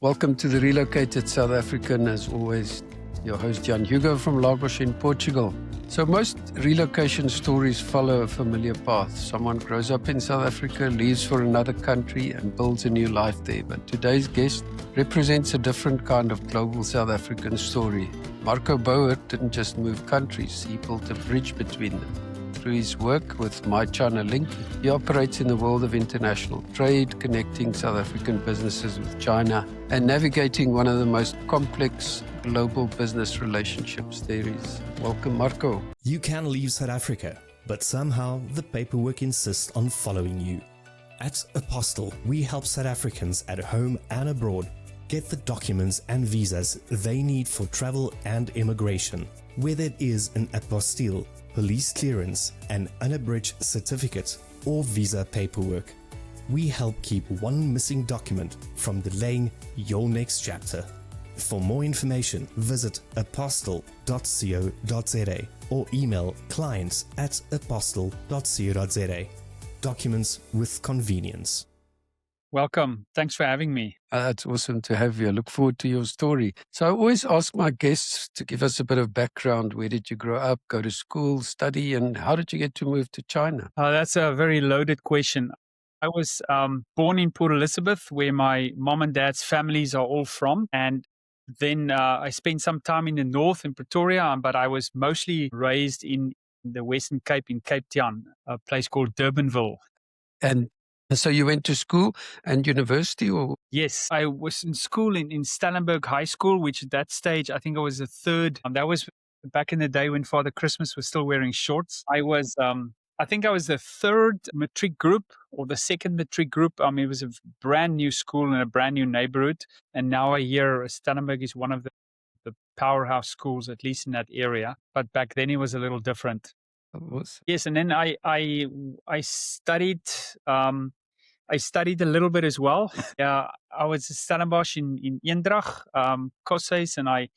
Welcome to the Relocated South African, as always, your host Jan Hugo from Lagos in Portugal. So most relocation stories follow a familiar path. Someone grows up in South Africa, leaves for another country and builds a new life there. But today's guest represents a different kind of global South African story. Marco Bouwer didn't just move countries, he built a bridge between them. Through his work with MyChinaLink, he operates in the world of international trade, connecting South African businesses with China and navigating one of the most complex global business relationships there is. Welcome, Marco. You can leave South Africa, but somehow the paperwork insists on following you. At Apostle, we help South Africans at home and abroad get the documents and visas they need for travel and immigration. Whether it is an apostille, police clearance, an unabridged certificate, or visa paperwork, we help keep one missing document from delaying your next chapter. For more information, visit apostle.co.za or email clients@apostle.co.za. Documents with convenience. Welcome. Thanks for having me. It's awesome to have you. I look forward to your story. So I always ask my guests to give us a bit of background. Where did you grow up, go to school, study, and how did you get to move to China? That's a very loaded question. I was born in Port Elizabeth, where my mom and dad's families are all from. And then I spent some time in the north in Pretoria, but I was mostly raised in the Western Cape, in Cape Town, a place called Durbanville. And so you went to school and university, or? Yes, I was in school in Stellenberg High School, which at that stage, I think I was the third. That was back in the day when Father Christmas was still wearing shorts. I think I was the third matric group or the second matric group. It was a brand new school in a brand new neighborhood. And now I hear Stellenberg is one of the powerhouse schools, at least in that area. But back then it was a little different. Yes, and then I studied. I studied a little bit as well. I was a Stellenbosch in Eendrag, Koshuis, and I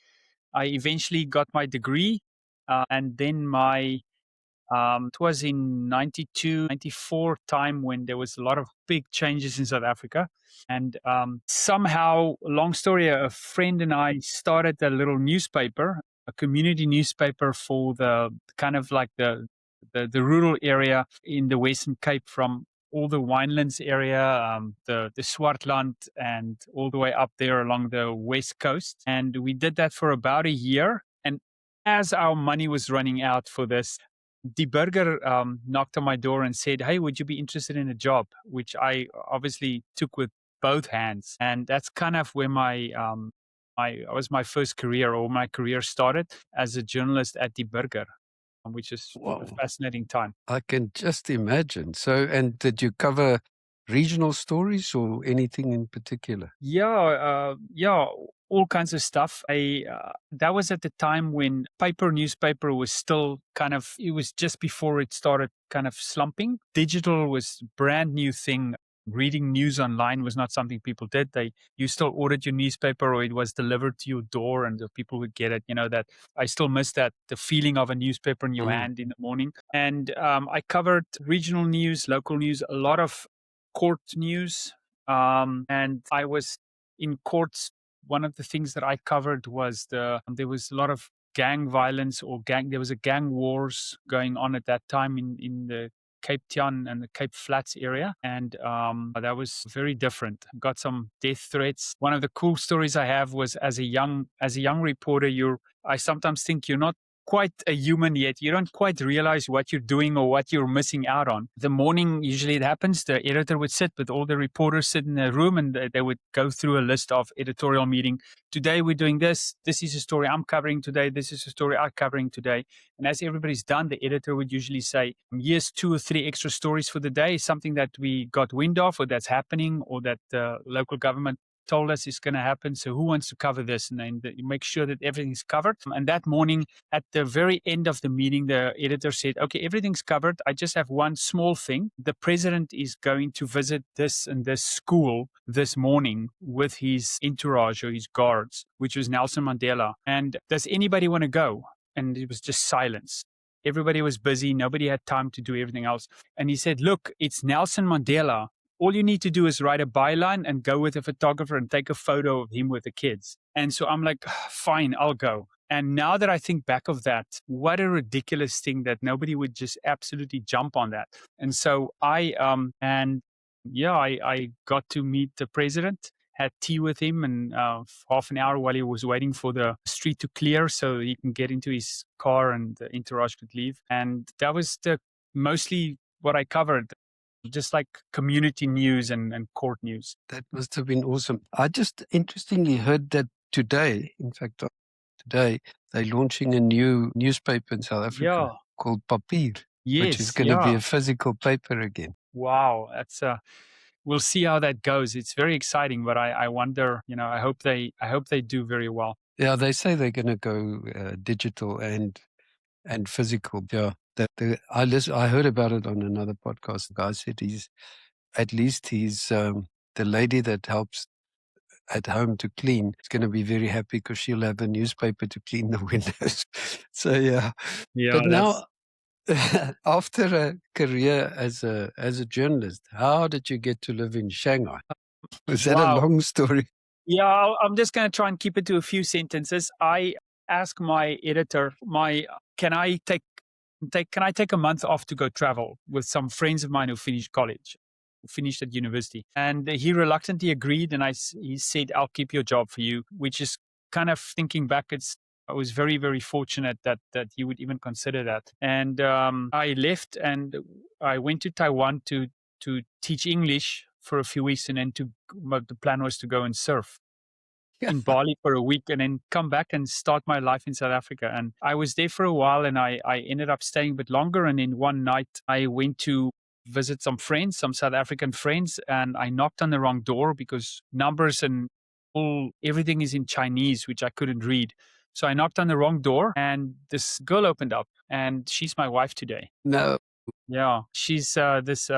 eventually got my degree. And then it was in 92, 94 time when there was a lot of big changes in South Africa. And somehow, long story, a friend and I started a little newspaper, a community newspaper for the kind of like the rural area in the Western Cape, from all the Winelands area, the Swartland, and all the way up there along the west coast. And we did that for about a year. And as our money was running out for this, Die Burger knocked on my door and said, "Hey, would you be interested in a job?" Which I obviously took with both hands. And that's kind of where my first career, or my career started as a journalist at Die Burger, which is a fascinating time. I can just imagine. So, and did you cover regional stories or anything in particular? Yeah, all kinds of stuff. That was at the time when newspaper was still it was just before it started kind of slumping. Digital was a brand new thing. Reading news online was not something people did. You still ordered your newspaper, or it was delivered to your door and the people would get it. That I still miss that, the feeling of a newspaper in your hand in the morning. And I covered regional news, local news, a lot of court news. And I was in courts. One of the things that I covered was there was a lot of gang violence there was a gang wars going on at that time in the Cape Town and the Cape Flats area. And that was very different. Got some death threats. One of the cool stories I have was as a young reporter, I sometimes think you're not quite a human yet. You don't quite realize what you're doing or what you're missing out on. The morning, usually it happens, the editor would sit with all the reporters, sit in a room, and they would go through a list of editorial meeting. Today we're doing this. This is a story I'm covering today. This is a story I'm covering today. And as everybody's done, the editor would usually say, here's 2 or 3 extra stories for the day, something that we got wind of or that's happening or that the local government told us is going to happen. So who wants to cover this? And then you make sure that everything's covered. And that morning, at the very end of the meeting, the editor said, "Okay, everything's covered. I just have one small thing. The president is going to visit this and this school this morning with his entourage or his guards, which was Nelson Mandela. And does anybody want to go?" And it was just silence. Everybody was busy. Nobody had time to do everything else. And he said, "Look, it's Nelson Mandela. all you need to do is write a byline and go with a photographer and take a photo of him with the kids. And so I'm like, fine, I'll go. And now that I think back of that, what a ridiculous thing that nobody would just absolutely jump on that. And so I got to meet the president, had tea with him, and half an hour while he was waiting for the street to clear so he can get into his car and the entourage could leave. And that was mostly what I covered, just like community news and court news. That must have been awesome. I just interestingly heard that today, in fact, today, they're launching a new newspaper in South Africa called Papier, which is going to be a physical paper again. Wow, that's we'll see how that goes. It's very exciting, but I wonder, I hope they do very well. Yeah, they say they're going to go digital and physical. Yeah, I heard about it on another podcast. The guy said he's the lady that helps at home to clean is going to be very happy because she'll have a newspaper to clean the windows. So yeah. But now, after a career as a journalist, how did you get to live in Shanghai? Was that a long story? Yeah, I'm just going to try and keep it to a few sentences. I asked my editor, can I take a month off to go travel with some friends of mine who finished at university? And he reluctantly agreed, and he said, I'll keep your job for you, which is kind of, thinking back, I was very, very fortunate that he would even consider that. And I left and I went to Taiwan to teach English for a few weeks, and then the plan was to go and surf in Bali for a week and then come back and start my life in South Africa. And I was there for a while, and I ended up staying a bit longer. And then one night I went to visit some South African friends, and I knocked on the wrong door because numbers and everything is in Chinese, which I couldn't read. So I knocked on the wrong door, and this girl opened up, and she's my wife today. No. Yeah, she's this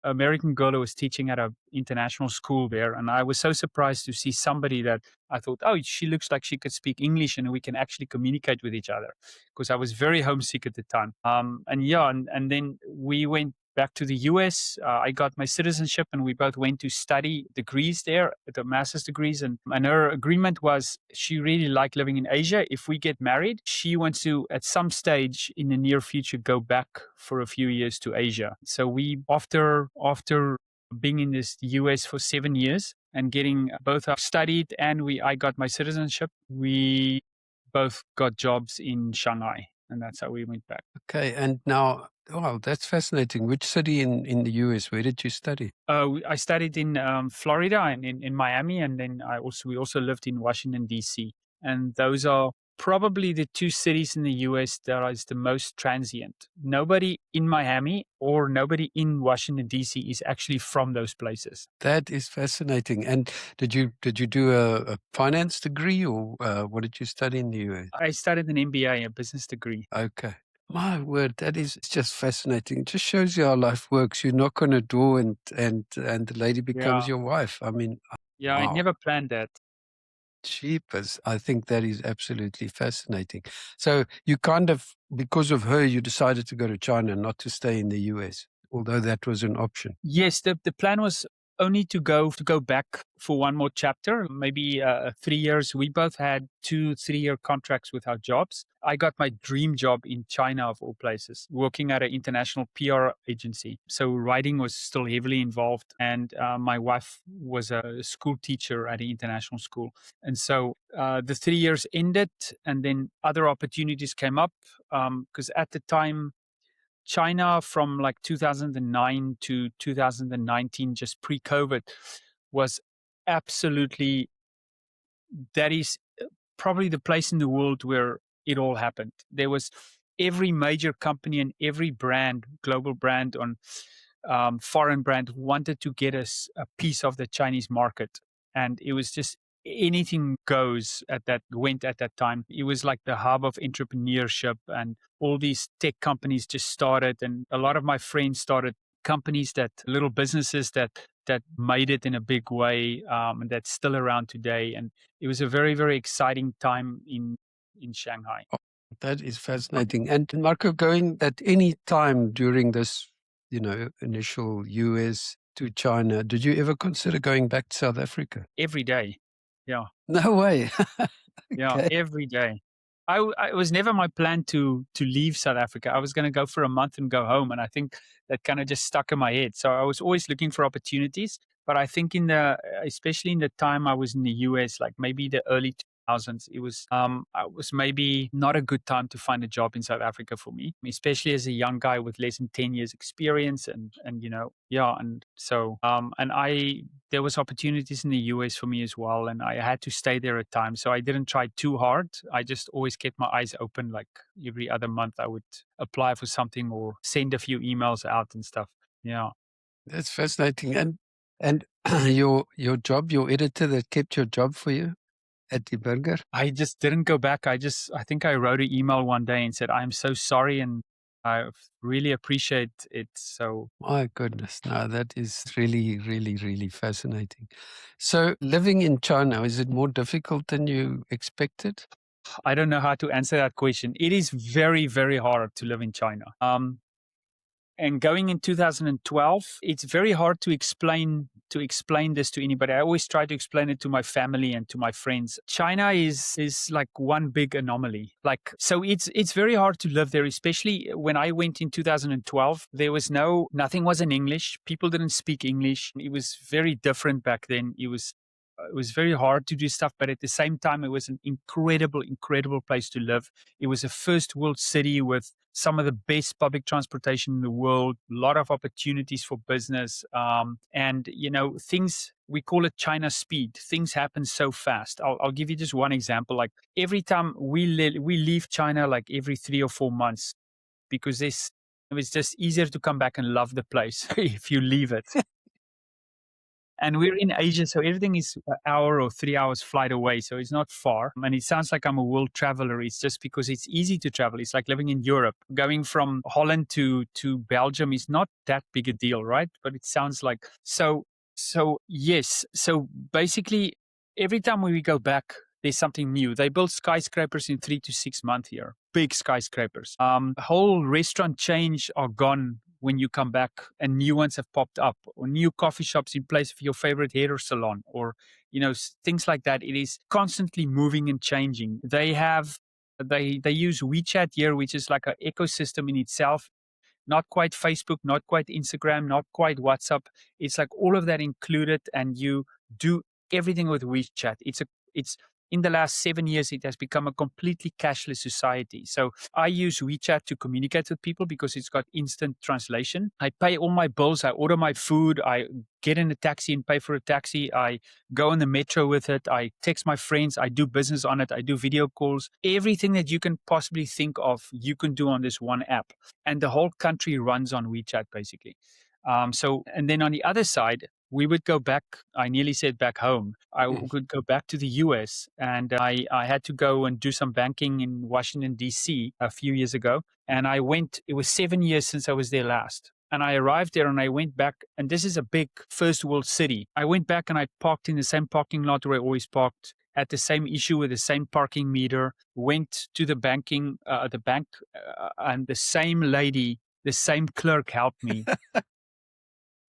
American girl who was teaching at an international school there. And I was so surprised to see somebody that I thought, oh, she looks like she could speak English and we can actually communicate with each other, because I was very homesick at the time. And then we went back to the US. I got my citizenship, and we both went to study degrees there, the master's degrees. And her agreement was she really liked living in Asia. If we get married, she wants to, at some stage in the near future, go back for a few years to Asia. So we, after being in the US for 7 years and getting both studied and I got my citizenship, we both got jobs in Shanghai. And that's how we went back. Okay. And now, wow, that's fascinating. Which city in the US? Where did you study? I studied in Florida and in Miami. And then we also lived in Washington, D.C. And those are probably the two cities in the US that is the most transient. Nobody in Miami or nobody in Washington, D.C. is actually from those places. That is fascinating. And did you do a finance degree, or what did you study in the US? I studied an MBA, a business degree. Okay. My word, it's just fascinating. It just shows you how life works. You knock on a door and the lady becomes your wife. I mean, yeah, wow. I never planned that. Jeepers. I think that is absolutely fascinating. So you kind of, because of her, you decided to go to China, not to stay in the US, although that was an option. Yes, the plan was only to go back for one more chapter, maybe 3 years. We both had 2-3-year contracts with our jobs. I got my dream job in China, of all places, working at an international PR agency. So writing was still heavily involved. And my wife was a school teacher at an international school. And so the 3 years ended, and then other opportunities came up because at the time, China from like 2009 to 2019, just pre-COVID, was absolutely, that is probably the place in the world where it all happened. There was every major company and every brand, global brand on foreign brand, wanted to get us a piece of the Chinese market. And it was just anything went at that time. It was like the hub of entrepreneurship, and all these tech companies just started. And a lot of my friends started companies, little businesses that made it in a big way, and that's still around today. And it was a very, very exciting time in Shanghai. Oh, that is fascinating. And Marco, going at any time during this, initial US to China. Did you ever consider going back to South Africa? Every day. Yeah. No way. Yeah, Okay. every day. It was never my plan to leave South Africa. I was going to go for a month and go home, and I think that kind of just stuck in my head. So I was always looking for opportunities. But I think especially in the time I was in the US, like maybe the early 2000s, it was maybe not a good time to find a job in South Africa for me, especially as a young guy with less than 10 years experience, and yeah, and so and I there was opportunities in the US for me as well, and I had to stay there at times. So I didn't try too hard. I just always kept my eyes open. Like every other month, I would apply for something or send a few emails out and stuff. Yeah. That's fascinating. And your job, your editor that kept your job for you at the Burger? I just didn't go back. I think I wrote an email one day and said, I'm so sorry and I really appreciate it. So My goodness. No, that is really, really, really fascinating. So living in China, is it more difficult than you expected? I don't know how to answer that question. It is very, very hard to live in China. And going in 2012, it's very hard to explain this to anybody. I always try to explain it to my family and to my friends. China is like one big anomaly. Like, so it's very hard to live there, especially when I went in 2012. There was nothing was in English. People didn't speak English. It was very different back then. It was very hard to do stuff, but at the same time, it was an incredible, incredible place to live. It was a first world city with some of the best public transportation in the world, a lot of opportunities for business. And, things, we call it China speed. Things happen so fast. I'll give you just one example. Like every time we leave China, like every 3 or 4 months, because it's just easier to come back and love the place if you leave it. And we're in Asia, so everything is an hour or 3 hours flight away. So it's not far. And it sounds like I'm a world traveler. It's just because it's easy to travel. It's like living in Europe. Going from Holland to Belgium is not that big a deal, right? But it sounds like so yes. So basically every time we go back, there's something new. They build skyscrapers in 3 to 6 months here. Big skyscrapers. Whole restaurant chains are gone when you come back and new ones have popped up, or new coffee shops in place of your favorite hair salon, or things like that. It is constantly moving and changing. They use WeChat here, which is like an ecosystem in itself. Not quite Facebook, not quite Instagram, not quite WhatsApp. It's like all of that included, and you do everything with WeChat. It's in the last 7 years, it has become a completely cashless society. So I use WeChat to communicate with people because it's got instant translation. I pay all my bills. I order my food. I get in a taxi and pay for a taxi. I go on the metro with it. I text my friends. I do business on it. I do video calls. Everything that you can possibly think of, you can do on this one app. And the whole country runs on WeChat, basically. And then on the other side, we would go back. I nearly said back home. I would go back to the US, and I had to go and do some banking in Washington, D.C. a few years ago. And it was 7 years since I was there last. And I arrived there and I went back, and this is a big first world city. I went back and I parked in the same parking lot where I always parked, at the same issue with the same parking meter, went to the bank, and the same lady, the same clerk helped me.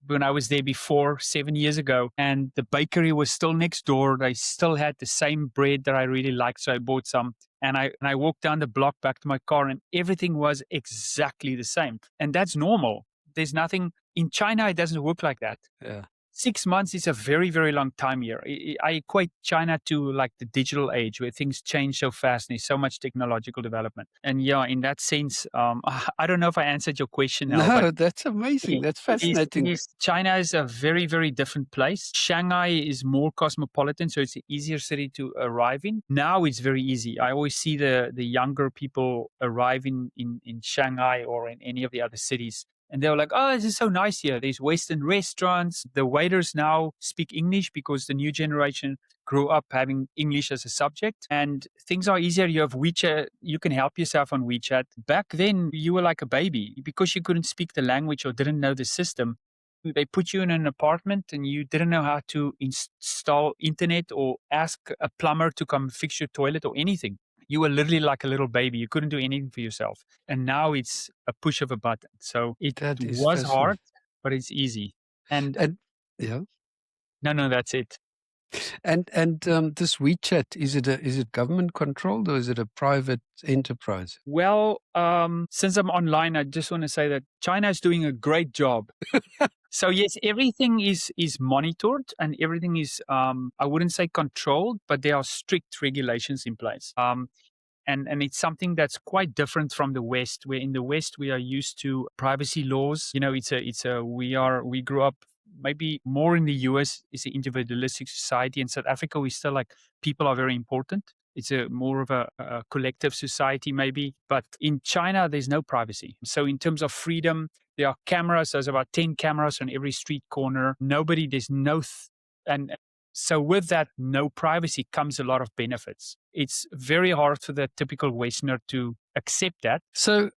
When I was there before 7 years ago, and the bakery was still next door. They still had the same bread that I really liked. So I bought some, and I walked down the block back to my car, and everything was exactly the same. And that's normal. There's nothing in China. It doesn't work like that. Yeah. 6 months is a very, very long time here. I equate China to like the digital age, where things change so fast and there's so much technological development. And yeah, in that sense, I don't know if I answered your question now. No, but that's amazing. That's fascinating. China is a very, very different place. Shanghai is more cosmopolitan, so it's an easier city to arrive in. Now it's very easy. I always see the younger people arrive in Shanghai or in any of the other cities. And they were like, oh, this is so nice here. There's Western restaurants. The waiters now speak English because the new generation grew up having English as a subject. And things are easier. You have WeChat. You can help yourself on WeChat. Back then, you were like a baby because you couldn't speak the language or didn't know the system. They put you in an apartment and you didn't know how to install internet or ask a plumber to come fix your toilet or anything. You were literally like a little baby. You couldn't do anything for yourself. And now it's a push of a button. So it was hard, but it's easy. And And yeah. no, that's it. And this WeChat, is it government controlled or is it a private enterprise? Well, since I'm online, I just want to say that China is doing a great job. So yes, everything is monitored and everything is I wouldn't say controlled, but there are strict regulations in place. And it's something that's quite different from the West, where in the West we are used to privacy laws. You know, we grew up maybe more in the US. It's an individualistic society. In South Africa, we still like people are very important. It's a more of a collective society, maybe. But in China, there's no privacy. So in terms of freedom, there are cameras. There's about 10 cameras on every street corner. Nobody, there's no, and so with that no privacy comes a lot of benefits. It's very hard for the typical Westerner to accept that. So,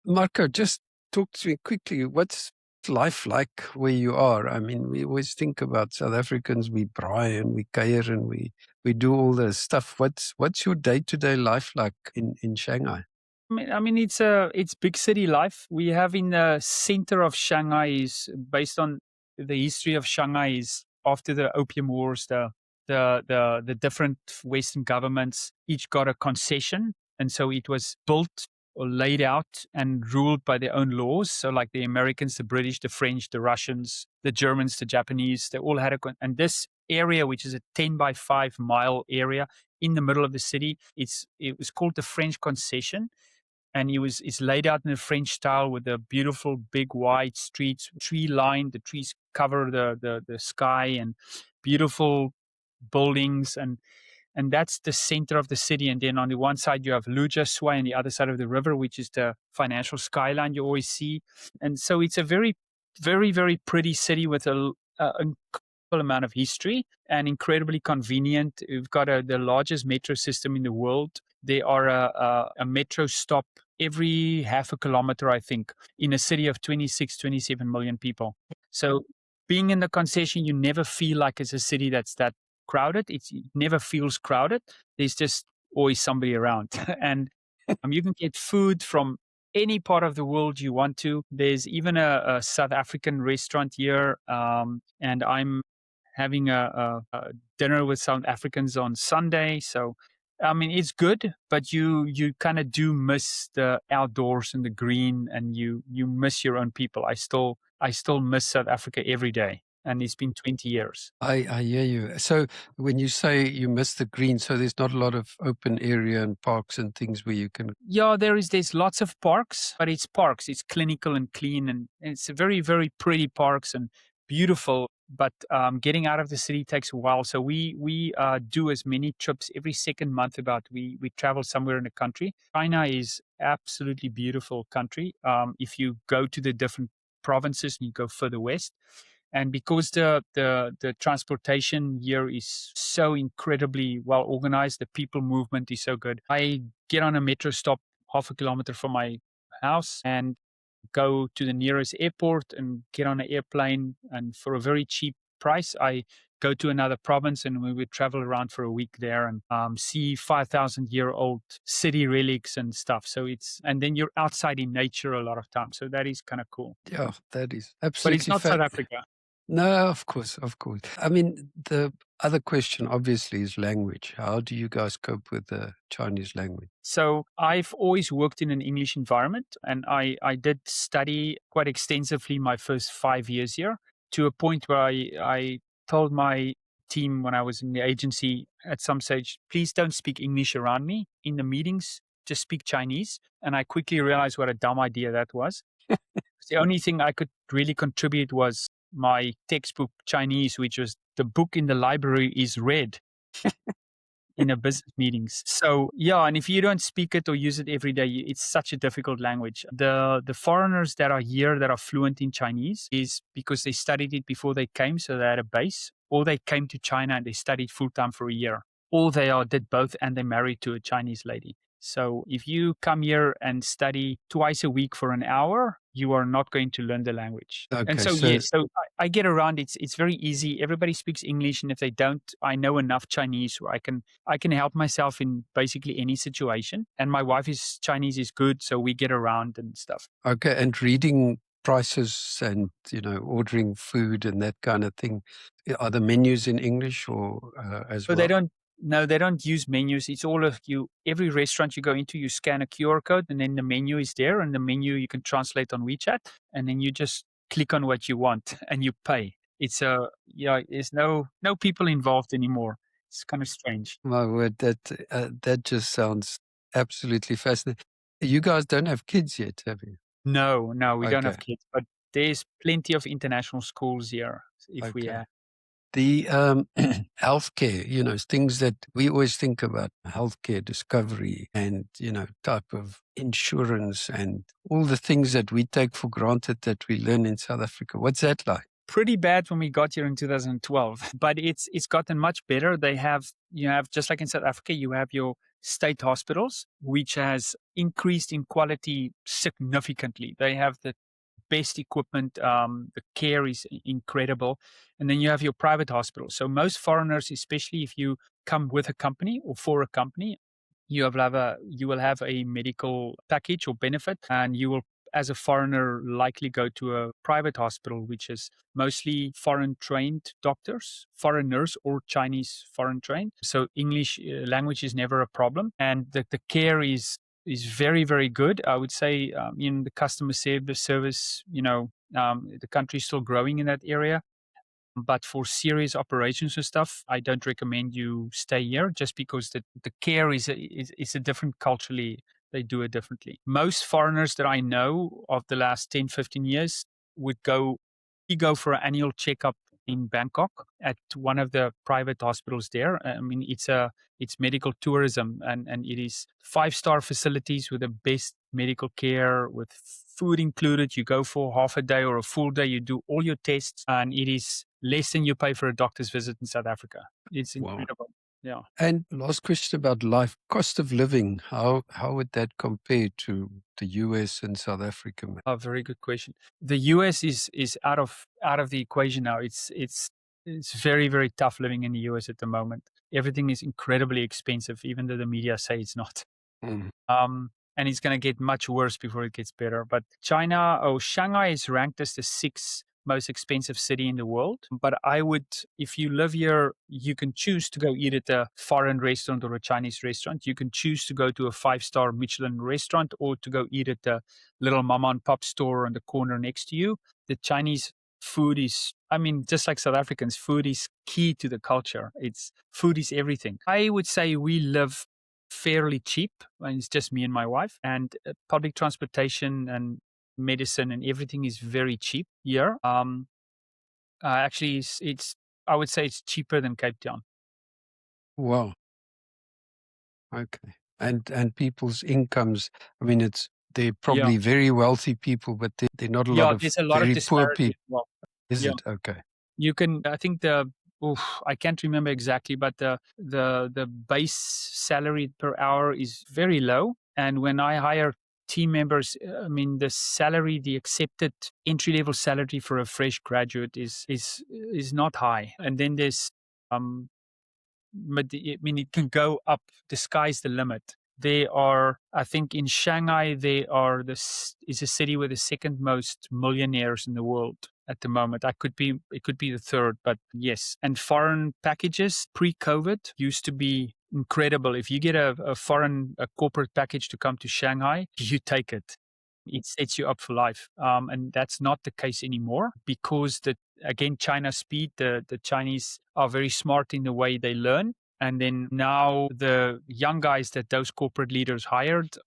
Marco, just talk to me quickly. What's life like where you are? I mean, we always think about South Africans. We braai and we kuier and we do all this stuff. What's your day-to-day life like in Shanghai? I mean, it's big city life. We have in the center of Shanghai is based on the history of Shanghai is after the Opium Wars, the different Western governments each got a concession, and so it was built or laid out and ruled by their own laws. So, like the Americans, the British, the French, the Russians, the Germans, the Japanese, they all had and this area, which is a 10 by 5 mile area in the middle of the city, it was called the French Concession. And it's laid out in the French style with a beautiful big wide streets, tree lined. The trees cover the sky and beautiful buildings, and that's the center of the city. And then on the one side you have Luja Swai, and the other side of the river, which is the financial skyline you always see. And so it's a very, very, very pretty city with a incredible amount of history and incredibly convenient. We've got the largest metro system in the world. There are a metro stop every half a kilometer, I think, in a city of 26, 27 million people. So being in the concession, you never feel like it's a city that's that crowded. It never feels crowded. There's just always somebody around. And you can get food from any part of the world you want to. There's even a South African restaurant here, and I'm having a dinner with South Africans on Sunday. So, I mean, it's good, but you kind of do miss the outdoors and the green, and you miss your own people. I still miss South Africa every day, and it's been 20 years. I hear you. So when you say you miss the green, so there's not a lot of open area and parks and things where you can. Yeah, there's lots of parks, but it's parks. It's clinical and clean, and it's a very, very pretty parks and beautiful. But getting out of the city takes a while. So we do as many trips every second month. We travel somewhere in the country. China is absolutely beautiful country. If you go to the different provinces and you go further west, and because the transportation here is so incredibly well organized, the people movement is so good. I get on a metro stop half a kilometer from my house and go to the nearest airport and get on an airplane, and for a very cheap price I go to another province, and we would travel around for a week there and see 5,000-year-old city relics and stuff. So and then you're outside in nature a lot of times, so that is kind of cool. Yeah, that is absolutely. But it's not South Africa. No, of course. I mean, the other question obviously is language. How do you guys cope with the Chinese language? So I've always worked in an English environment, and I did study quite extensively my first 5 years here, to a point where I told my team when I was in the agency at some stage, please don't speak English around me in the meetings, just speak Chinese. And I quickly realized what a dumb idea that was. The only thing I could really contribute was my textbook Chinese, which was the book in the library is read in a business meetings. So yeah, and if you don't speak it or use it every day, it's such a difficult language. The foreigners that are here that are fluent in Chinese is because they studied it before they came, so they had a base, or they came to China and they studied full time for a year, or they did both and they married to a Chinese lady. So if you come here and study twice a week for an hour, you are not going to learn the language. Okay, and so yes, so I get around. It's very easy. Everybody speaks English, and if they don't, I know enough Chinese where I can help myself in basically any situation. And my wife is Chinese is good, so we get around and stuff. Okay, and reading prices and, ordering food and that kind of thing? Are the menus in English or as So well? they don't use menus. It's all of you. Every restaurant you go into, you scan a QR code and then the menu is there, and the menu you can translate on WeChat, and then you just click on what you want and you pay. There's no people involved anymore. It's kind of strange. My word, that just sounds absolutely fascinating. You guys don't have kids yet, have you? No, we don't have Okay. kids, but there's plenty of international schools here if we Okay. have. The healthcare, things that we always think about, healthcare discovery and, type of insurance and all the things that we take for granted that we learn in South Africa. What's that like? Pretty bad when we got here in 2012, but it's gotten much better. You have, just like in South Africa, you have your state hospitals, which has increased in quality significantly. They have the best equipment. The care is incredible. And then you have your private hospitals. So most foreigners, especially if you come with a company or for a company, you will have a medical package or benefit, and you will, as a foreigner, likely go to a private hospital, which is mostly foreign trained doctors, foreigners or Chinese foreign trained. So English language is never a problem, and the care is very, very good. I would say in the customer service, the country is still growing in that area. But for serious operations and stuff, I don't recommend you stay here, just because the care is a different culturally. They do it differently. Most foreigners that I know of the last 10, 15 years would go for an annual checkup in Bangkok at one of the private hospitals there. I mean, it's medical tourism, and it is 5-star facilities with the best medical care with food included. You go for half a day or a full day, you do all your tests, and it is less than you pay for a doctor's visit in South Africa. It's incredible. Wow. Yeah. And last question about life, cost of living. How would that compare to the US and South Africa? A very good question. The US is out of the equation now. It's very, very tough living in the US at the moment. Everything is incredibly expensive, even though the media say it's not. And it's going to get much worse before it gets better. But Shanghai is ranked as the 6th most expensive city in the world. But if you live here, you can choose to go eat at a foreign restaurant or a Chinese restaurant. You can choose to go to a 5-star Michelin restaurant or to go eat at a little mama and pop store on the corner next to you. The Chinese food is, just like South Africans, food is key to the culture. Food is everything. I would say we live fairly cheap, and it's just me and my wife, and public transportation and medicine and everything is very cheap here. Actually, I would say it's cheaper than Cape Town. Wow. Okay. And people's incomes, they're probably very wealthy people, but they're not a lot of there's a lot very of poor disparity. people. Well, Is it? Okay. You can, I think I can't remember exactly, but the base salary per hour is very low. And when I hire team members, the accepted entry level salary for a fresh graduate is not high. And then there's, it can go up. The sky's the limit. I think in Shanghai, is a city with the second most millionaires in the world at the moment. It could be the third, but yes. And foreign packages pre-COVID used to be incredible. If you get a corporate package to come to Shanghai, you take it. It sets you up for life. And that's not the case anymore, because China's speed, the Chinese are very smart in the way they learn. And then now the young guys that those corporate leaders hired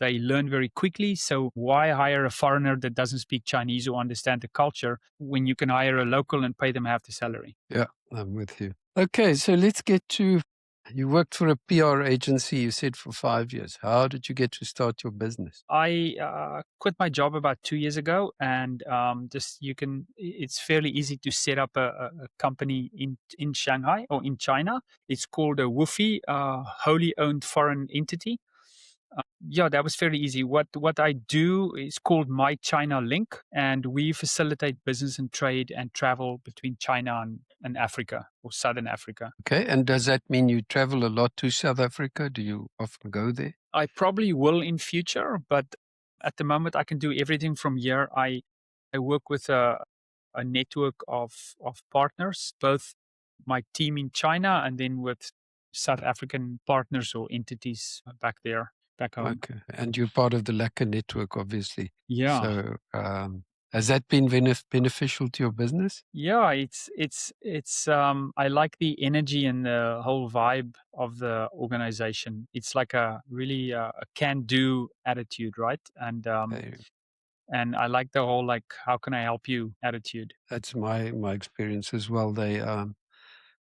they learn very quickly. So why hire a foreigner that doesn't speak Chinese or understand the culture when you can hire a local and pay them half the salary? Yeah, I'm with you. Okay, so let's get to, you worked for a PR agency, you said, for 5 years. How did you get to start your business? I quit my job about 2 years ago, and it's fairly easy to set up a company in Shanghai or in China. It's called a WUFI, wholly owned foreign entity. That was fairly easy. What I do is called MyChinaLink, and we facilitate business and trade and travel between China and Africa or Southern Africa. Okay, and does that mean you travel a lot to South Africa? Do you often go there? I probably will in future, but at the moment I can do everything from here. I work with a network of partners, both my team in China and then with South African partners or entities back home. Okay. And you're part of the Lacquer network, obviously. Yeah. So has that been beneficial to your business? Yeah, it's I like the energy and the whole vibe of the organization. It's like a really a can-do attitude, right? Uh, And I like the whole like how can I help you attitude. that's my experience as well. They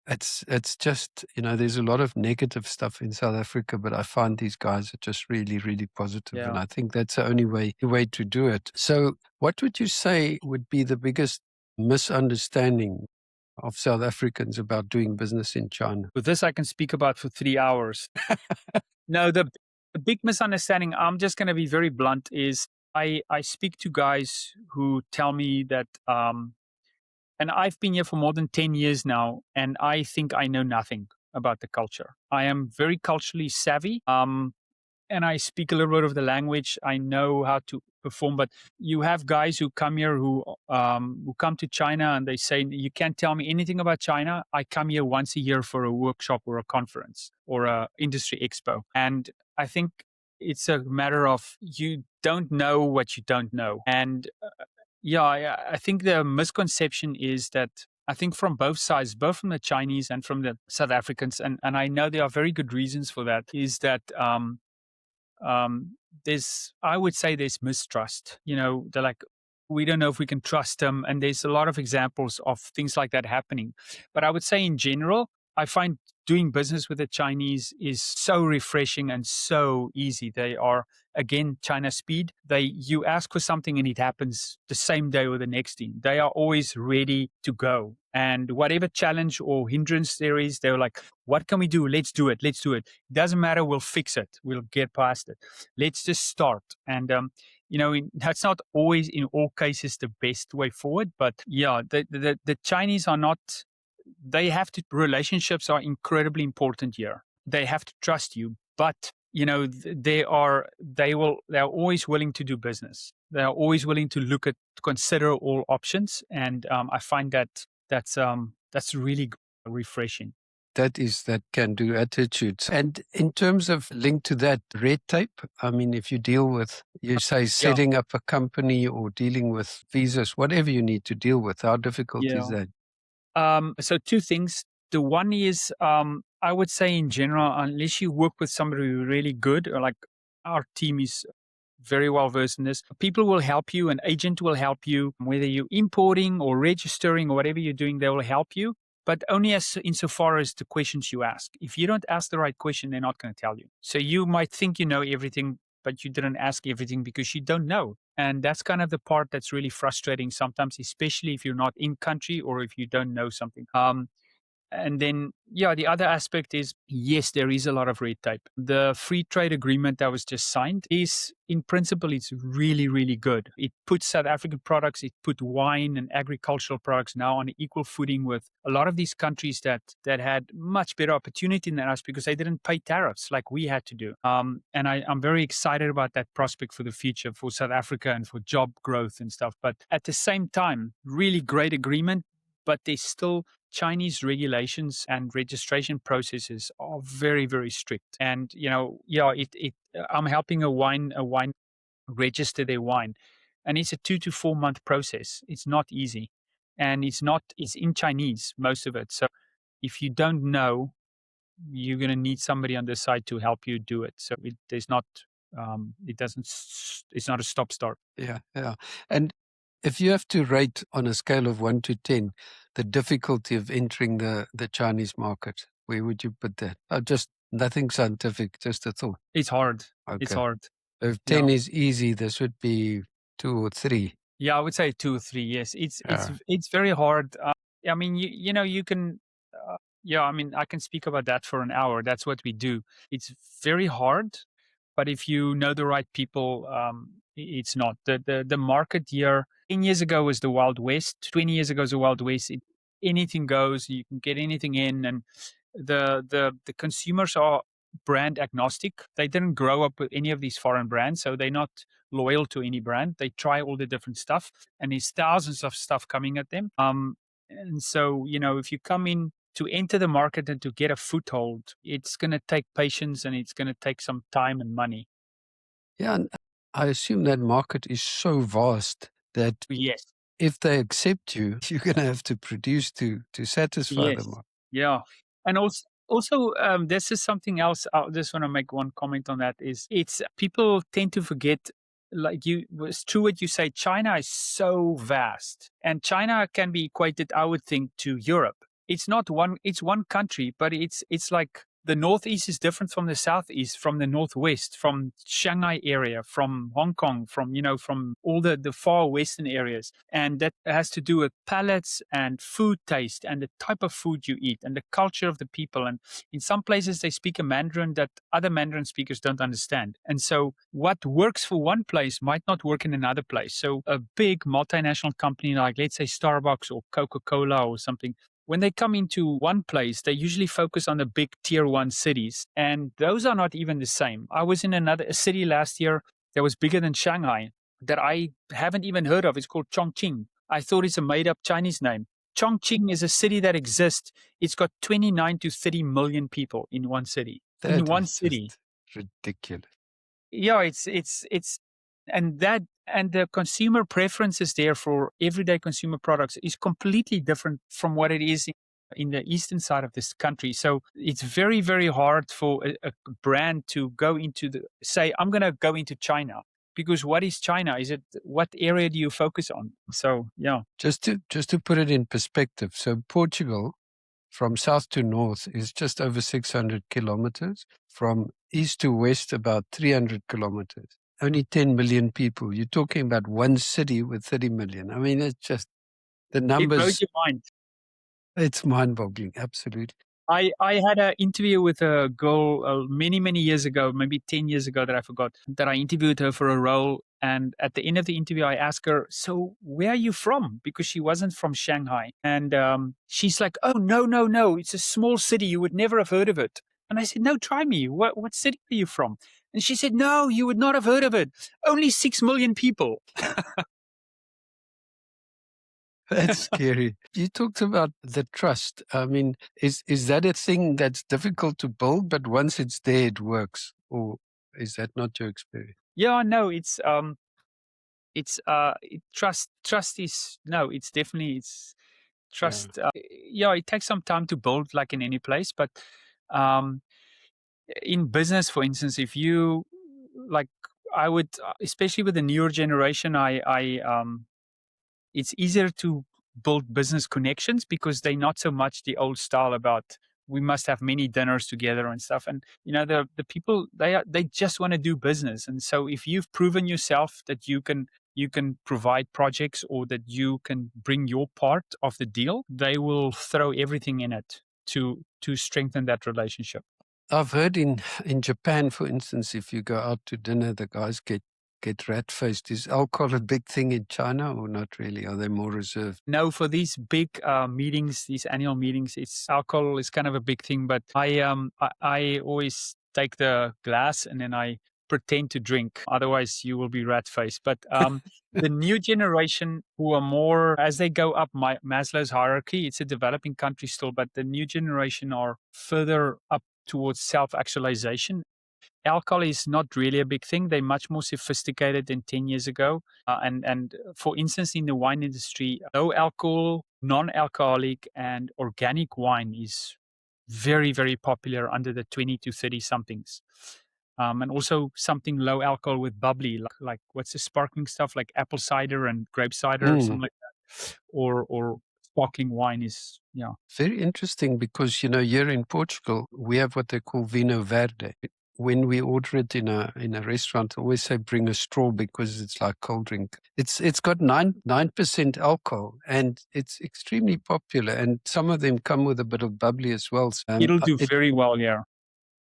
it's just, there's a lot of negative stuff in South Africa, but I find these guys are just really, really positive, and Yeah. I think that's the only way to do it. So, what would you say would be the biggest misunderstanding of South Africans about doing business in China? With this I can speak about for 3 hours. No, the big misunderstanding, I'm just going to be very blunt, is I speak to guys who tell me that and I've been here for more than 10 years now, and I think I know nothing about the culture. I am very culturally savvy, and I speak a little bit of the language. I know how to perform, but you have guys who come here who come to China and they say, "You can't tell me anything about China. I come here once a year for a workshop or a conference or a industry expo." And I think it's a matter of you don't know what you don't know. And yeah, I think the misconception is that I think from both sides, both from the Chinese and from the South Africans, and I know there are very good reasons for that, is that there's, I would say there's mistrust. They're like, we don't know if we can trust them. And there's a lot of examples of things like that happening. But I would say in general, I find doing business with the Chinese is so refreshing and so easy. They are, again, China speed. You ask for something and it happens the same day or the next day. They are always ready to go. And whatever challenge or hindrance there is, they're like, what can we do? Let's do it. Let's do it. It doesn't matter. We'll fix it. We'll get past it. Let's just start. And, that's not always in all cases the best way forward. But yeah, the Chinese are not, relationships are incredibly important here. They have to trust you, but they're always willing to do business. They are always willing to consider all options. And I find that's really refreshing. That is that can-do attitude. And in terms of linked to that, red tape, I mean, if you deal with, you say, Yeah. setting up a company or dealing with visas, whatever you need to deal with, how difficult is that? So two things. The one is, I would say in general, unless you work with somebody who's really good, or like our team is very well versed in this, people will help you, an agent will help you, whether you're importing or registering or whatever you're doing, they will help you, but only insofar as the questions you ask. If you don't ask the right question, they're not going to tell you. So you might think you know everything, but you didn't ask everything because you don't know. And that's kind of the part that's really frustrating sometimes, especially if you're not in country or if you don't know something. And then, yeah, the other aspect is, yes, there is a lot of red tape. The free trade agreement that was just signed is, in principle, it's really, really good. It puts South African products, it put wine and agricultural products now on an equal footing with a lot of these countries that had much better opportunity than us because they didn't pay tariffs like we had to do. And I'm very excited about that prospect for the future for South Africa and for job growth and stuff. But at the same time, really great agreement, but there's still Chinese regulations and registration processes are very, very strict. And I'm helping a wine register their wine, and it's a 2 to 4 month process. It's not easy, and it's in Chinese, most of it. So if you don't know, you're going to need somebody on the side to help you do it. So it's not a stop start. Yeah, yeah. And if you have to rate on a scale of 1 to 10, the difficulty of entering the Chinese market, where would you put that? Just nothing scientific, just a thought. It's hard. It's Okay. hard. If 10 is easy, this would be 2 or 3. Yeah, I would say 2 or 3. Yes, it's Yeah. it's very hard. I mean, you can. I mean, I can speak about that for an hour. That's what we do. It's very hard, but if you know the right people, it's not. The market here 10 years ago was the Wild West. 20 years ago was the Wild West. Anything goes. You can get anything in, and the consumers are brand agnostic. They didn't grow up with any of these foreign brands, so they're not loyal to any brand. They try all the different stuff, and there's thousands of stuff coming at them. And so, if you come in to enter the market and to get a foothold, it's going to take patience and it's going to take some time and money. Yeah, and I assume that market is so vast that Yes. if they accept you, you're going to have to produce to satisfy Yes. the market. Yeah. And also, this is something else. I just want to make one comment on that. It's people tend to forget. It's true what you say. China is so vast, and China can be equated, I would think, to Europe. It's not one. It's one country, but it's like the northeast is different from the southeast, from the northwest, from Shanghai area, from Hong Kong, from all the far western areas, and that has to do with palates and food taste and the type of food you eat and the culture of the people. And in some places they speak a Mandarin that other Mandarin speakers don't understand, and so what works for one place might not work in another place. So a big multinational company like, let's say, Starbucks or Coca-Cola or something, when they come into one place, they usually focus on the big tier 1 cities, and those are not even the same. I was in a city last year that was bigger than Shanghai that I haven't even heard of. It's called Chongqing. I thought it's a made-up Chinese name. Chongqing is a city that exists. It's got 29 to 30 million people in one city. That in one is city. just ridiculous. Yeah, it's and the consumer preferences there for everyday consumer products is completely different from what it is in the eastern side of this country. So it's very, very hard for a brand to go into say, I'm going to go into China, because what is China? What area do you focus on? So, yeah. Just to put it in perspective, so Portugal, from south to north, is just over 600 kilometers. From east to west, about 300 kilometers. Only 10 million people. You're talking about one city with 30 million. I mean, it's just the It blows numbers. your mind. It's mind-boggling, absolutely. I had an interview with a girl many, many years ago, maybe 10 years ago that I forgot, that I interviewed her for a role. And at the end of the interview, I asked her, so where are you from? Because she wasn't from Shanghai. And she's like, oh, no. It's a small city. You would never have heard of it. And I said, no, try me. What city are you from? And she said, no, you would not have heard of it. Only 6 million people. That's scary. You talked about the trust. I mean, is that a thing that's difficult to build, but once it's there, it works? Or is that not your experience? Yeah, no, trust is, no, it's definitely, it's trust. Yeah, it takes some time to build, like in any place, but um, in business, for instance, if you like, I would, especially with the newer generation, it's easier to build business connections because they're not so much the old style about we must have many dinners together and stuff. And the people, they just want to do business. And so if you've proven yourself that you can provide projects or that you can bring your part of the deal, they will throw everything in it to strengthen that relationship. I've heard in Japan, for instance, if you go out to dinner, the guys get rat-faced. Is alcohol a big thing in China or not really? Are they more reserved? No, for these big meetings, these annual meetings, alcohol is kind of a big thing. But I always take the glass and then I pretend to drink. Otherwise, you will be rat-faced. But the new generation who are more, as they go up Maslow's hierarchy, it's a developing country still, but the new generation are further up towards self-actualization. Alcohol is not really a big thing. They're much more sophisticated than 10 years ago. And for instance, in the wine industry, low alcohol, non-alcoholic, and organic wine is very, very popular under the 20 to 30 somethings. And also something low alcohol with bubbly, like what's the sparkling stuff, like apple cider and grape cider or something like that. Or sparkling wine is, yeah. Very interesting because, here in Portugal, we have what they call Vino Verde. When we order it in a restaurant, I always say bring a straw because it's like cold drink. It's got 9% alcohol and it's extremely popular. And some of them come with a bit of bubbly as well. It'll do very well, yeah.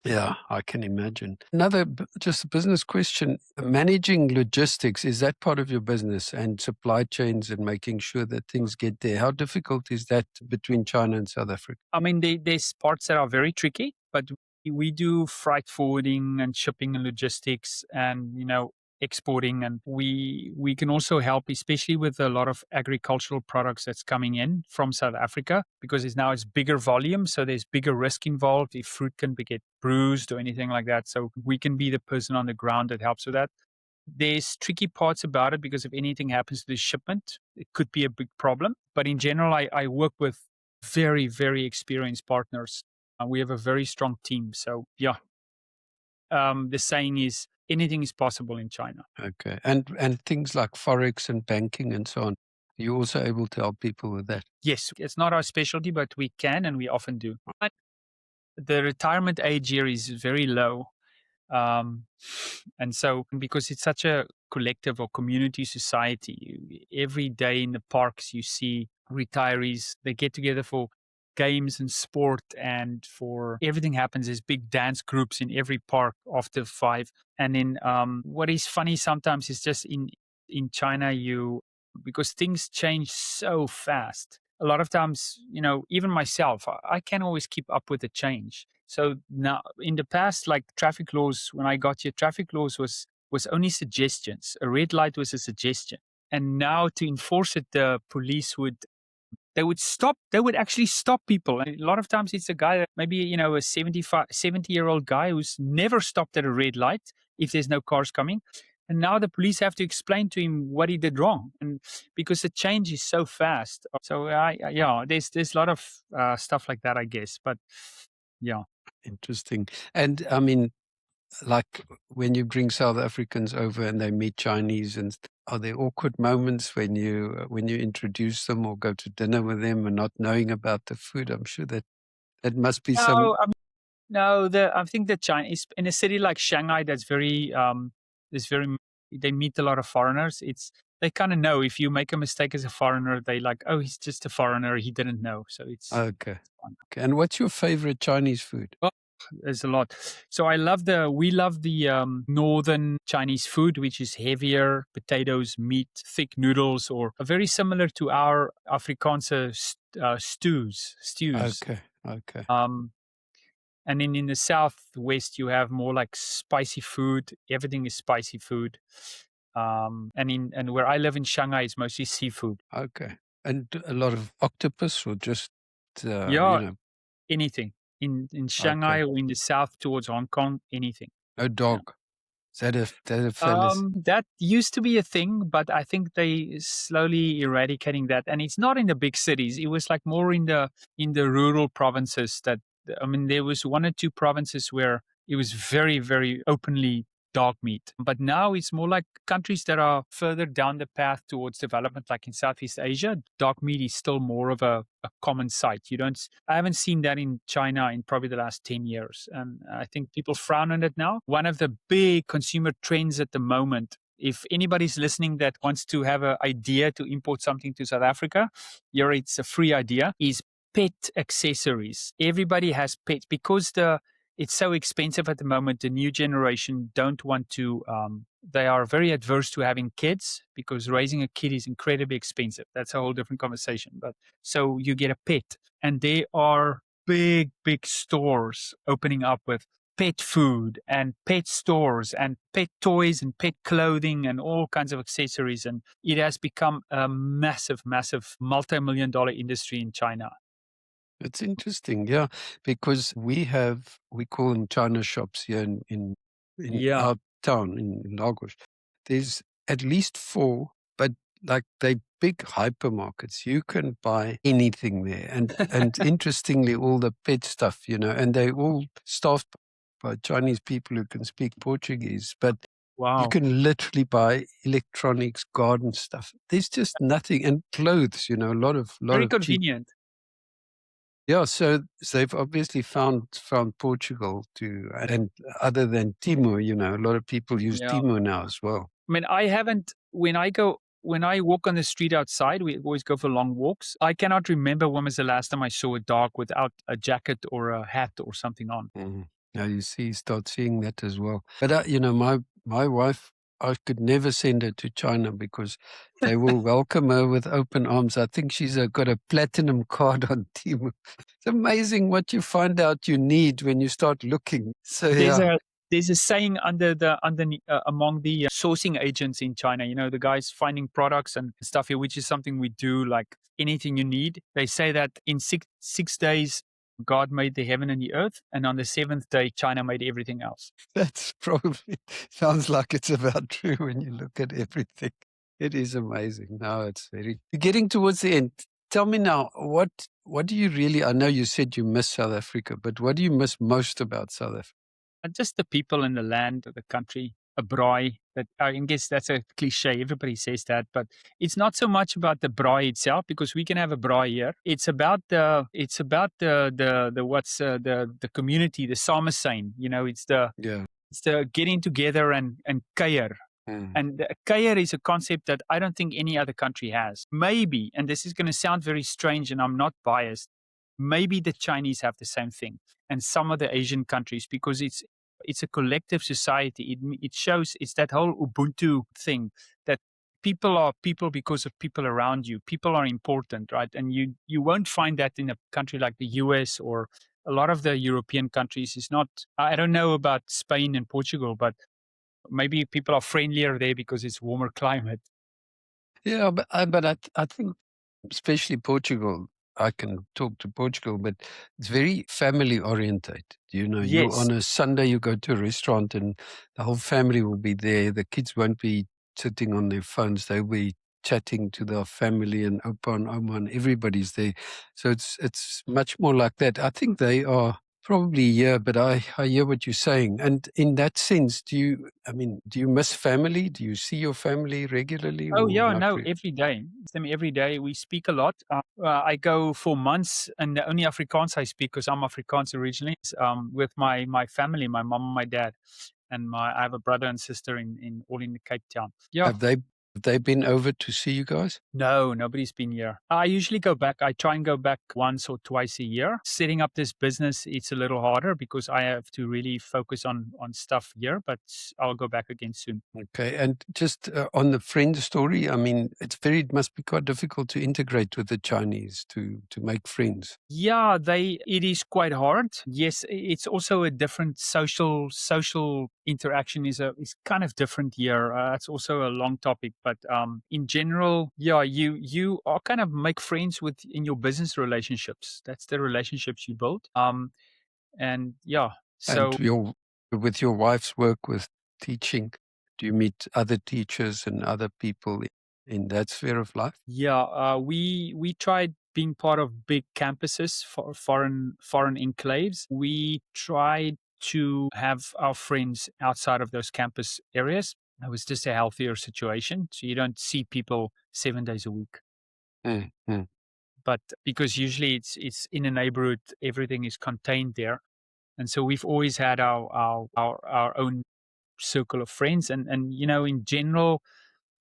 Yeah, I can imagine. Another just a business question. Managing logistics, is that part of your business and supply chains and making sure that things get there? How difficult is that between China and South Africa? I mean, there's parts that are very tricky, but We do freight forwarding and shipping and logistics and, exporting. And we can also help, especially with a lot of agricultural products that's coming in from South Africa, because it's bigger volume. So there's bigger risk involved if fruit can get bruised or anything like that. So we can be the person on the ground that helps with that. There's tricky parts about it because if anything happens to the shipment, it could be a big problem. But in general, I work with very, very experienced partners. We have a very strong team. So, yeah, the saying is anything is possible in China. Okay. And things like Forex and banking and so on, you're also able to help people with that? Yes, it's not our specialty, but we can and we often do. But the retirement age here is very low. And so, because it's such a collective or community society, every day in the parks you see retirees, they get together for games and sport, and for everything happens. There's big dance groups in every park after 5. And then what is funny sometimes is just in China, because things change so fast. A lot of times, even myself, I can't always keep up with the change. So now, in the past, like traffic laws, when I got here, traffic laws was only suggestions. A red light was a suggestion, and now to enforce it, the police would actually stop people. And a lot of times, it's a guy that maybe a 70-year-old guy who's never stopped at a red light if there's no cars coming. And now the police have to explain to him what he did wrong, and because the change is so fast. So there's a lot of stuff like that, I guess. But yeah. Interesting. And I mean, like when you bring South Africans over and they meet Chinese, and are there awkward moments when you introduce them or go to dinner with them and not knowing about the food? I'm sure that must be some. No, I think the Chinese in a city like Shanghai, they meet a lot of foreigners. They kind of know if you make a mistake as a foreigner, they like, oh, he's just a foreigner, he didn't know. So it's Okay. fun. Okay. And what's your favorite Chinese food? Well, there's a lot. So we love the northern Chinese food, which is heavier potatoes, meat, thick noodles, or very similar to our Afrikaanse stews. Okay. Okay. And then in the southwest, you have more like spicy food. Everything is spicy food. And where I live in Shanghai, it's mostly seafood. Okay. And a lot of octopus, or just Anything in Shanghai or in the south towards Hong Kong, anything. No dog. Is that a fella's? That used to be a thing, but I think they slowly eradicating that. And it's not in the big cities. It was like more in the rural provinces there was 1 or 2 provinces where it was very, very openly dog meat. But now it's more like countries that are further down the path towards development, like in Southeast Asia. Dog meat is still more of a common sight. I haven't seen that in China in probably the last 10 years. And I think people frown on it now. One of the big consumer trends at the moment, if anybody's listening that wants to have an idea to import something to South Africa, it's a free idea, is pet accessories. Everybody has pets because it's so expensive at the moment. The new generation don't want to, they are very adverse to having kids because raising a kid is incredibly expensive. That's a whole different conversation. But so you get a pet, and there are big, big stores opening up with pet food and pet stores and pet toys and pet clothing and all kinds of accessories. And it has become a massive, massive multi-million-dollar industry in China. It's interesting, yeah, because we call them China shops here in our town in Lagos. There's at least 4, but like they big hypermarkets. You can buy anything there, and interestingly, all the pet stuff, and they all staffed by Chinese people who can speak Portuguese, but. Wow. You can literally buy electronics, garden stuff. There's just nothing, and clothes. A lot of very convenient. Yeah, so they've obviously found Portugal too, and other than Temu, a lot of people use Temu now as well. I mean, I haven't. When I walk on the street outside, we always go for long walks. I cannot remember when was the last time I saw a dog without a jacket or a hat or something on. Mm-hmm. Now you start seeing that as well. But my wife I could never send her to China because they will welcome her with open arms. I think she's got a platinum card on Temu. It's amazing what you find out you need when you start looking. So There's yeah, a there's a saying among the sourcing agents in China. You know, the guys finding products and stuff here, which is something we do. Like anything you need, they say that in six days, God made the heaven and the earth, and on the seventh day, China made everything else. that's probably sounds like it's about true when you look at everything. It is amazing. No, it's very getting towards the end. Tell me now, what do you really? I know you said you miss South Africa, but what do you miss most about South Africa? And just the people and the land, the country, a braai. That I guess that's a cliche. Everybody says that, but it's not so much about the braai itself because we can have a braai here. It's about the what's the community, the Samesyn. You know, Yeah. it's the getting together and kuier. Mm. And kuier is a concept that I don't think any other country has. Maybe, and this is going to sound very strange, and I'm not biased. Maybe the Chinese have the same thing, and some of the Asian countries, because it's a collective society. It shows it's that whole Ubuntu thing that people are people because of people around you. People are important, right? And you won't find that in a country like the US or a lot of the European countries. Is not. I don't know about Spain and Portugal, but maybe people are friendlier there because it's warmer climate. Yeah, but I think especially Portugal. I can talk to Portugal, but it's very family orientated. You know, you Yes. on a Sunday you go to a restaurant and the whole family will be there. The kids won't be sitting on their phones. They'll be chatting to their family and Opa and Oma and everybody's there. So it's much more like that. I think they are probably here, but I hear what you're saying. And in that sense, do you miss family? Do you see your family regularly Oh or yeah, not no, really? every day. It's them every day. We speak a lot. I go for months, and the only Afrikaans I speak, because I'm Afrikaans originally, is with my family, my mom and my dad, and I have a brother and sister in all in the Cape Town. Yeah. Have they been over to see you guys? No, nobody's been here. I usually go back. I try and go back once or twice a year. Setting up this business, it's a little harder because I have to really focus on stuff here, but I'll go back again soon. Okay, and just on the friend story, I mean, it must be quite difficult to integrate with the Chinese to make friends. Yeah, it is quite hard. Yes, it's also a different social interaction is kind of different here. It's also a long topic, but in general, yeah, you are kind of make friends with in your business relationships. That's the relationships you build. And yeah, And so with your wife's work with teaching, do you meet other teachers and other people in that sphere of life? yeah, we tried being part of big campuses for foreign enclaves. We tried to have our friends outside of those campus areas. It was just a healthier situation, so you don't see people 7 days a week. Mm, mm. But because usually it's in a neighborhood, everything is contained there, and so we've always had our own circle of friends, and you know, in general,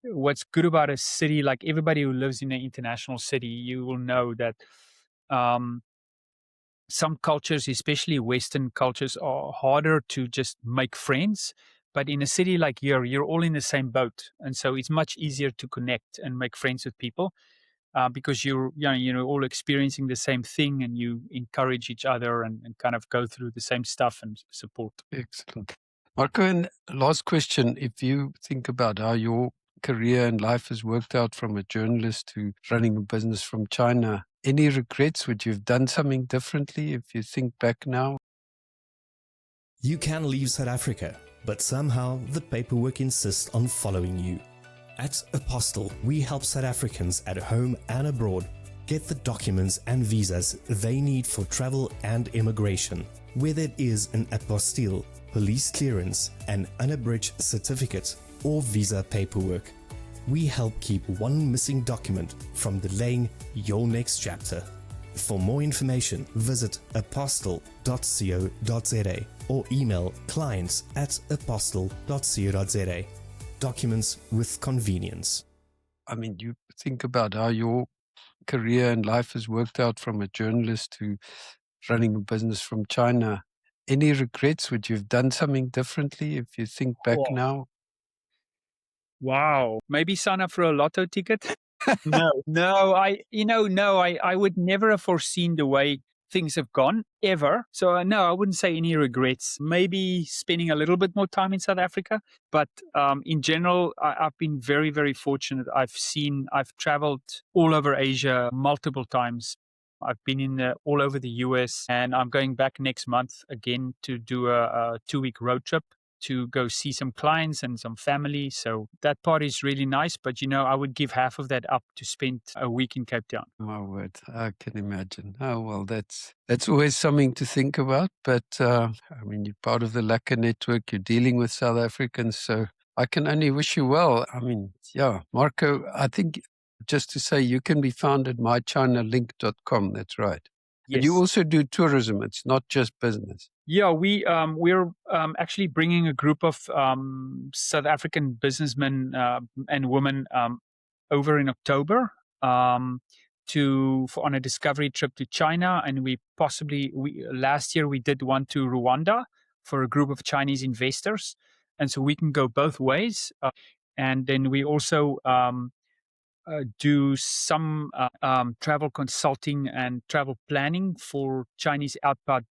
what's good about a city, like everybody who lives in an international city, you will know that um, some cultures, especially Western cultures, are harder to just make friends. But in a city like here, you're all in the same boat, and so it's much easier to connect and make friends with people because you're all experiencing the same thing, and you encourage each other and kind of go through the same stuff and support. Excellent. Marco, and last question, if you think about how your career and life has worked out from a journalist to running a business from China, any regrets? Would you have done something differently if you think back now? You can leave South Africa, but somehow the paperwork insists on following you. At Apostle, we help South Africans at home and abroad get the documents and visas they need for travel and immigration. Whether it is an apostille, police clearance, an unabridged certificate, or visa paperwork, we help keep one missing document from delaying your next chapter. For more information, visit apostle.co.za or email clients@apostle.co.za. Documents with convenience. I mean, you think about how your career and life has worked out from a journalist to running a business from China. Any regrets? Would you have done something differently if you think back Oh, now? Wow. Maybe sign up for a lotto ticket? No, I would never have foreseen the way things have gone ever. So no, I wouldn't say any regrets. Maybe spending a little bit more time in South Africa, but in general, I've been very, very fortunate. I've traveled all over Asia multiple times. I've been all over the US, and I'm going back next month again to do a 2-week road trip to go see some clients and some family. So that part is really nice. But, I would give half of that up to spend a week in Cape Town. My word, I can imagine. Oh, well, that's always something to think about. But, you're part of the Lacquer Network. You're dealing with South Africans. So I can only wish you well. Marco, I think just to say you can be found at MyChinaLink.com. That's right. Yes. And you also do tourism. It's not just business. Yeah, we're actually bringing a group of South African businessmen and women over in October on a discovery trip to China, and last year we did one to Rwanda for a group of Chinese investors, and so we can go both ways. And then we also do some travel consulting and travel planning for Chinese outbound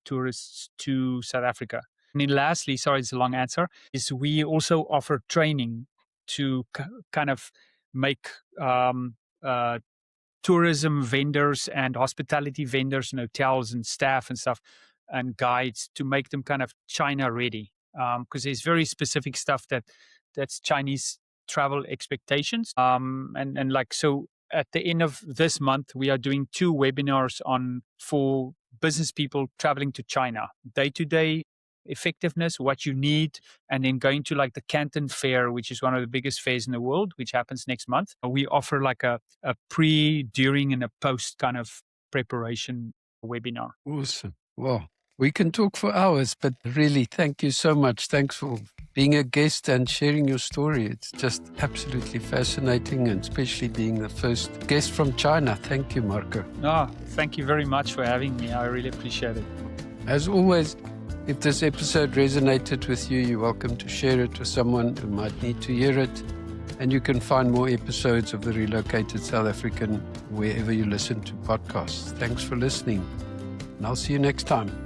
tourists to South Africa. And then lastly, sorry, it's a long answer, is we also offer training to kind of make tourism vendors and hospitality vendors and hotels and staff and stuff and guides to make them kind of China ready. Because there's very specific stuff that's Chinese travel expectations. So at the end of this month, we are doing 2 webinars for business people traveling to China, day-to-day effectiveness, what you need, and then going to like the Canton Fair, which is one of the biggest fairs in the world, which happens next month. We offer like a pre, during, and a post kind of preparation webinar. Awesome. Well, we can talk for hours, but really, thank you so much. Thanks for being a guest and sharing your story. It's just absolutely fascinating, and especially being the first guest from China. Thank you, Marco. Thank you very much for having me. I really appreciate it. As always, if this episode resonated with you, you're welcome to share it with someone who might need to hear it. And you can find more episodes of The Relocated South African wherever you listen to podcasts. Thanks for listening, and I'll see you next time.